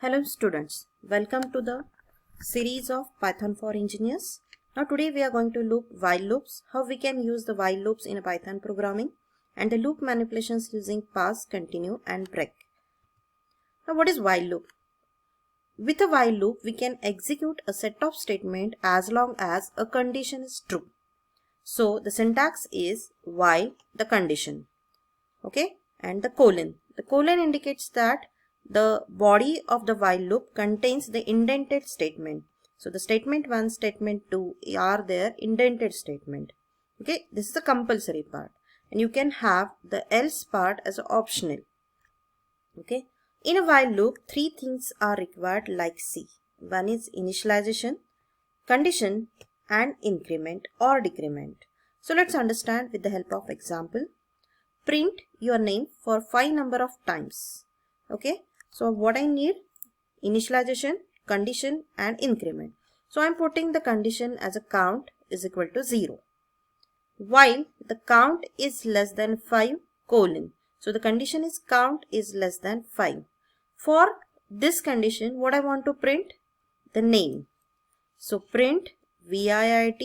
Hello students, welcome to the series of Python for Engineers. Now today we are going to look while loops, how we can use the while loops in a Python programming, and the loop manipulations using pause, continue and break. Now what is while loop? With a while loop we can execute a set of statements as long as a condition is true. So the syntax is while the condition, okay, and the colon. The colon indicates that the body of the while loop contains the indented statement. So the statement 1, statement 2 are their indented statement. Okay, this is the compulsory part, and you can have the else part as optional. Okay, in a while loop, three things are required like C. One is initialization, condition, and increment or decrement. So let's understand with the help of example. Print your name for 5 number of times. Okay, so what I need? Initialization, condition and increment. So I'm putting the condition as a count is equal to 0. While the count is less than 5 colon. So the condition is count is less than 5. For this condition, what I want to print? The name. So print VIIT.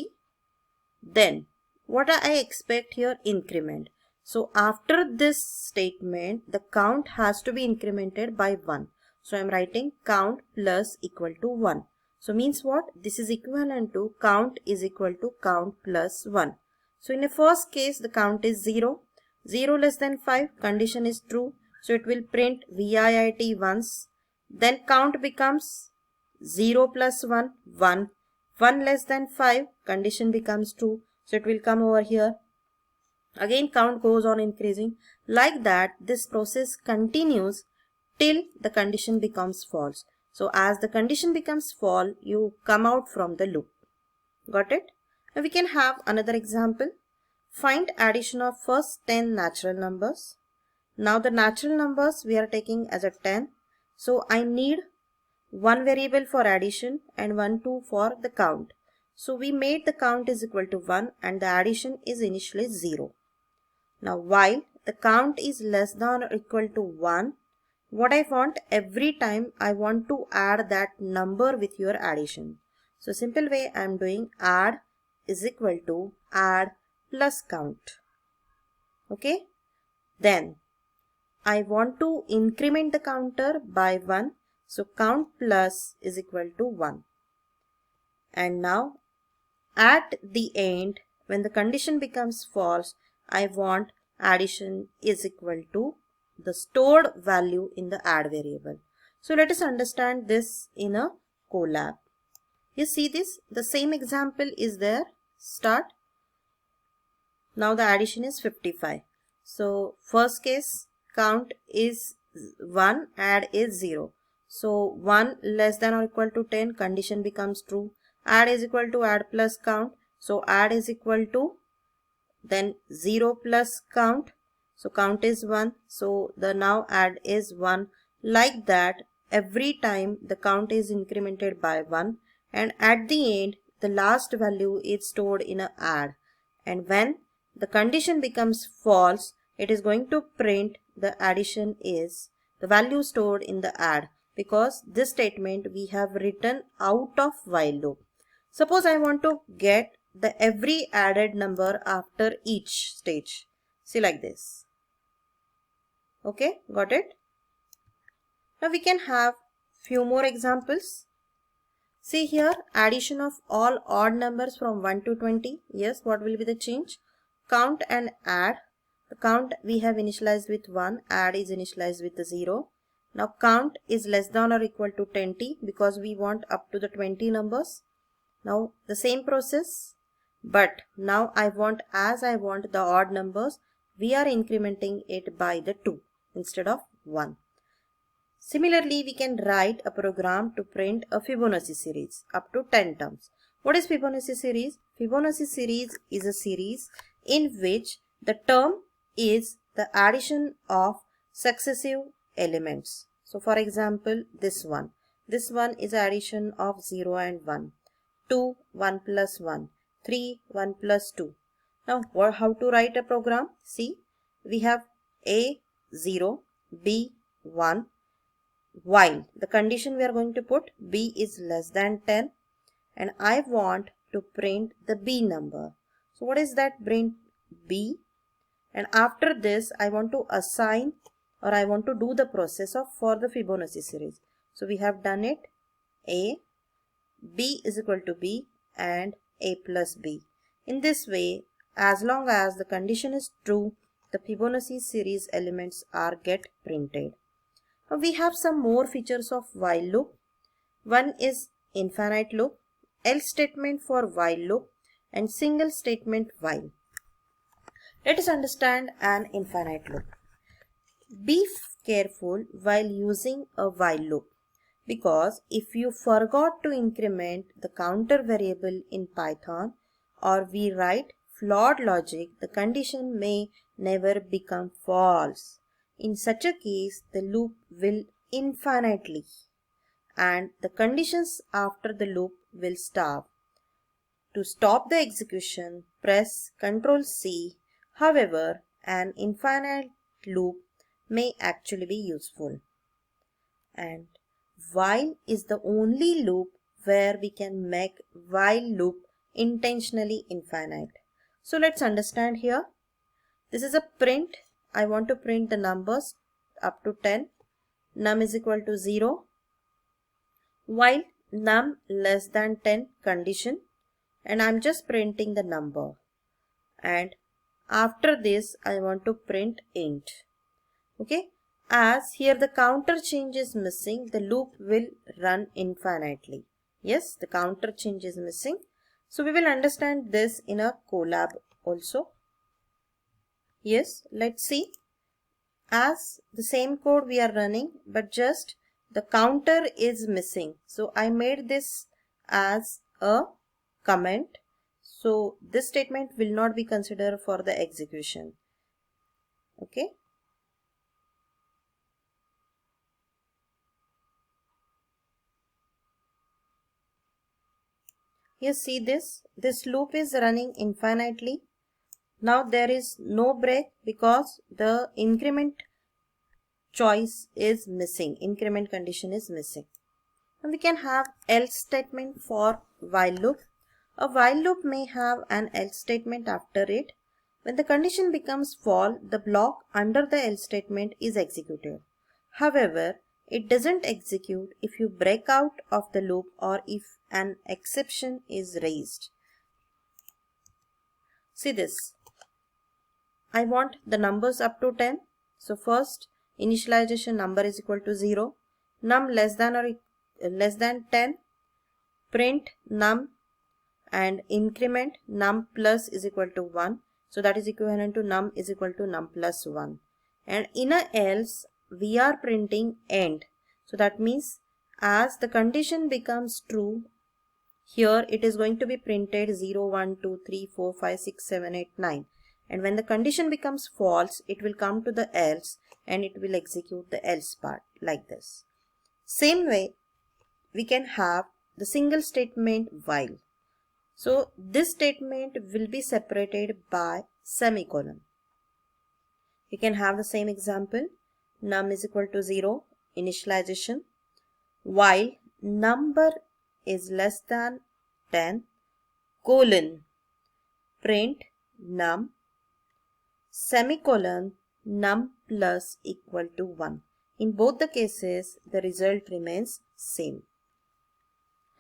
Then what I expect here? Increment. So after this statement, the count has to be incremented by 1. So I am writing count plus equal to 1. So means what? This is equivalent to count is equal to count plus 1. So in the first case, the count is 0. 0 less than 5, condition is true. So it will print VIIT once. Then count becomes 0 plus 1, 1. 1 less than 5, condition becomes true. So it will come over here. Again count goes on increasing. Like that, this process continues till the condition becomes false. So as the condition becomes false, you come out from the loop. Got it? Now we can have another example. Find addition of first 10 natural numbers. Now the natural numbers we are taking as a 10. So I need one variable for addition and 1, 2 for the count. So we made the count is equal to 1 and the addition is initially 0. Now while the count is less than or equal to 1, what I want, every time I want to add that number with your addition. So simple way I am doing add is equal to add plus count. Okay. Then I want to increment the counter by 1. So count plus is equal to 1. And now at the end, when the condition becomes false, I want addition is equal to the stored value in the add variable. So let us understand this in a Colab. You see this? The same example is there. Start. Now the addition is 55. So first case, count is 1, add is 0. So 1 less than or equal to 10, condition becomes true. Add is equal to add plus count. So add is equal to then 0 plus count. So count is 1. So the now add is 1. Like that, every time the count is incremented by 1, and at the end the last value is stored in a add. And when the condition becomes false, it is going to print the addition is the value stored in the add, because this statement we have written out of while loop. Suppose I want to get the every added number after each stage. See like this. Okay, got it? Now we can have few more examples. See here, addition of all odd numbers from 1 to 20. Yes, what will be the change? Count and add. The count we have initialized with 1, add is initialized with the 0. Now count is less than or equal to 20 because we want up to the 20 numbers. Now the same process, but now I want the odd numbers, we are incrementing it by the 2 instead of 1. Similarly, we can write a program to print a Fibonacci series up to 10 terms. What is Fibonacci series? Fibonacci series is a series in which the term is the addition of successive elements. So for example, this one is addition of 0 and 1. 2, 1 plus 1, 3, 1 plus 2. Now how to write a program? See, we have A, 0, B, 1, while the condition we are going to put b is less than 10 and I want to print the b number. So what is that? Print b, and after this I want to assign, or I want to do the process of for the Fibonacci series. So we have done it. A, b is equal to b and a plus b. In this way, as long as the condition is true, the Fibonacci series elements are get printed. Now we have some more features of while loop. One is infinite loop, else statement for while loop, and single statement while. Let us understand an infinite loop. Be careful while using a while loop, because if you forgot to increment the counter variable in Python, or we write flawed logic, the condition may never become false. In such a case, the loop will infinitely, and the conditions after the loop will stop. To stop the execution, press Ctrl C. However, an infinite loop may actually be useful. And while is the only loop where we can make while loop intentionally infinite. So let's understand here. This is a print. I want to print the numbers up to 10. Num is equal to 0. While num less than 10 condition, and I'm just printing the number. And after this I want to print int. Okay. As here the counter change is missing, the loop will run infinitely. Yes, the counter change is missing. So we will understand this in a Colab also. Yes, let's see. As the same code we are running, but just the counter is missing. So I made this as a comment. So this statement will not be considered for the execution. Okay. You see this loop is running infinitely. Now there is no break because the increment choice is missing, increment condition is missing. And we can have else statement for while loop. A while loop may have an else statement after it. When the condition becomes false, the block under the else statement is executed. However, it doesn't execute if you break out of the loop or if an exception is raised. See this. I want the numbers up to 10. So first initialization number is equal to 0. Num less than or less than 10. Print num and increment num plus is equal to 1. So that is equivalent to num is equal to num plus 1. And in a else we are printing end. So that means as the condition becomes true, here it is going to be printed 0, 1, 2, 3, 4, 5, 6, 7, 8, 9. And when the condition becomes false, it will come to the else and it will execute the else part like this. Same way, we can have the single statement while. So this statement will be separated by semicolon. We can have the same example. Num is equal to 0, initialization. While number is less than 10, colon, print num, semicolon, num plus equal to 1. In both the cases, the result remains same.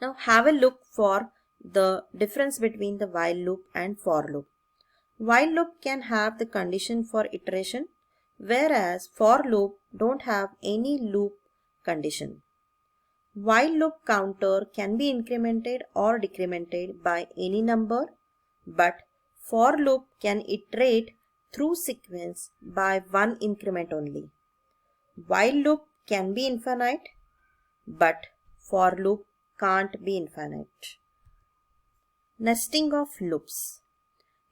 Now have a look for the difference between the while loop and for loop. While loop can have the condition for iteration, whereas for loop don't have any loop condition. While loop counter can be incremented or decremented by any number, but for loop can iterate through sequence by one increment only. While loop can be infinite, but for loop can't be infinite. Nesting of loops.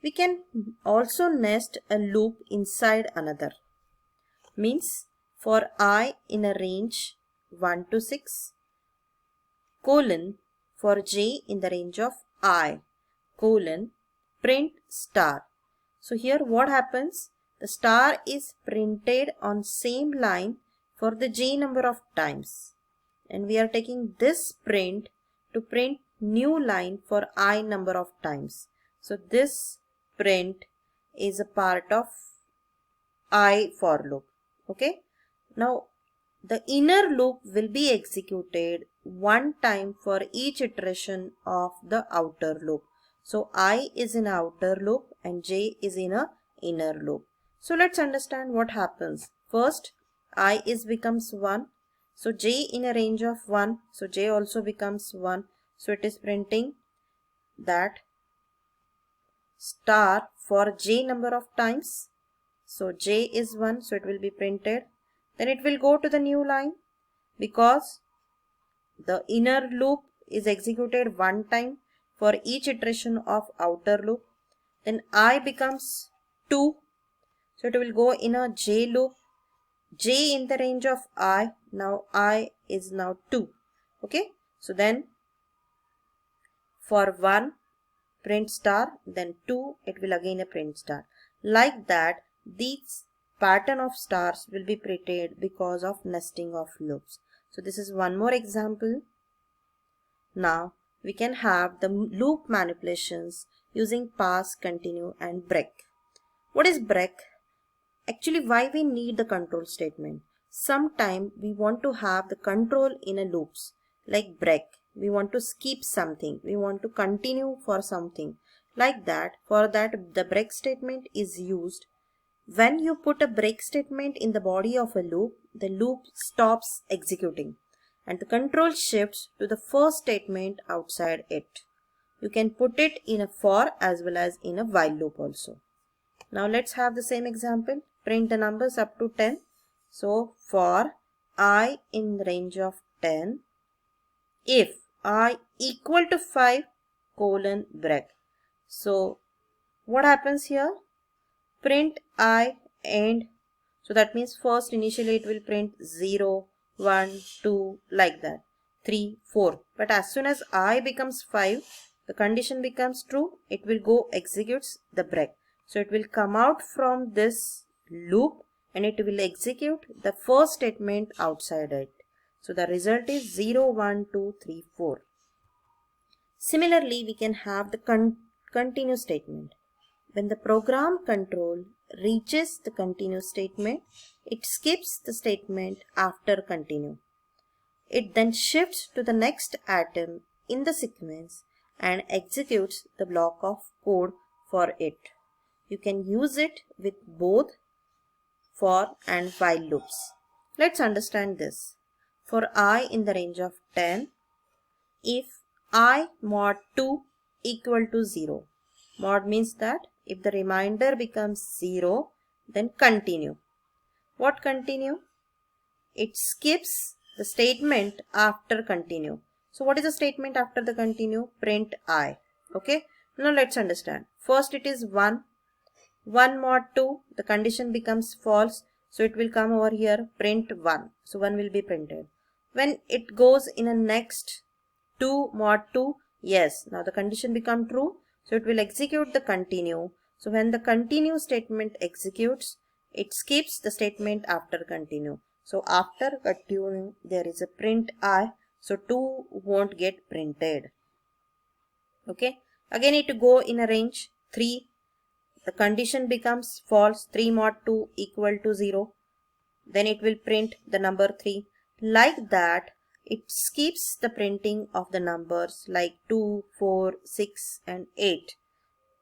We can also nest a loop inside another. Means for I in a range 1 to 6, colon, for j in the range of I, colon, print star. So here what happens? The star is printed on same line for the j number of times, and we are taking this print to print new line for I number of times. So this print is a part of I for loop. Okay. Now the inner loop will be executed one time for each iteration of the outer loop. So I is in outer loop and j is in a inner loop. So let's understand what happens. First, I is becomes 1. So j in a range of 1. So j also becomes 1. So it is printing that star for j number of times. So j is 1. So it will be printed. Then it will go to the new line because the inner loop is executed one time for each iteration of outer loop. Then I becomes 2. So it will go in a j loop. J in the range of I. Now I is now 2. Okay. So then for 1 print star, then 2 it will again a print star. Like that, these pattern of stars will be printed because of nesting of loops. So this is one more example. Now we can have the loop manipulations using pass, continue and break. What is break? Actually, why we need the control statement? Sometime we want to have the control in a loops like break. We want to skip something. We want to continue for something like that. For that, the break statement is used. When you put a break statement in the body of a loop, the loop stops executing and the control shifts to the first statement outside it. You can put it in a for as well as in a while loop also. Now let's have the same example. Print the numbers up to 10. So for I in the range of 10, if I equal to 5 colon break. So what happens here? Print I and so that means first initially it will print 0, 1, 2 like that, 3, 4. But as soon as I becomes 5, the condition becomes true, it will go executes the break. So it will come out from this loop and it will execute the first statement outside it. So the result is 0, 1, 2, 3, 4. Similarly, we can have the continue statement. When the program control reaches the continue statement, it skips the statement after continue. It then shifts to the next atom in the sequence and executes the block of code for it. You can use it with both for and while loops. Let's understand this. For I in the range of 10, if I mod 2 equal to 0. Mod means that if the remainder becomes 0, then continue. What continue? It skips the statement after continue. So what is the statement after the continue? Print I. Okay. Now let's understand. First it is 1. 1 mod 2. The condition becomes false. So it will come over here. Print 1. So 1 will be printed. When it goes in a next 2 mod 2. Yes. Now the condition become true. So it will execute the continue. So when the continue statement executes, it skips the statement after continue. So after continue, there is a print I. So 2 won't get printed. Okay. Again it go in a range 3. The condition becomes false. 3 mod 2 equal to 0. Then it will print the number 3. Like that, it skips the printing of the numbers like 2, 4, 6 and 8.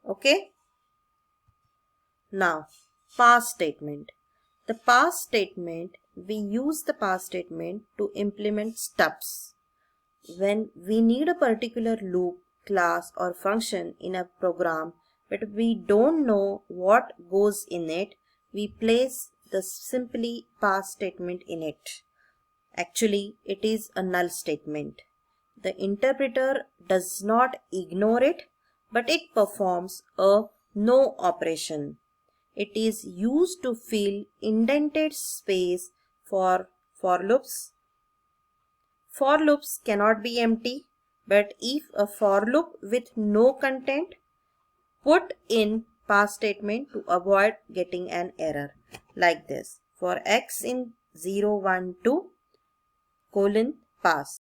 Okay. Now, pass statement. The pass statement, we use the pass statement to implement stubs. When we need a particular loop, class or function in a program, but we don't know what goes in it, we place the simply pass statement in it. Actually, it is a null statement. The interpreter does not ignore it, but it performs a no operation. It is used to fill indented space for loops. For loops cannot be empty, but if a for loop with no content, put in pass statement to avoid getting an error like this. For x in 012 colon pass.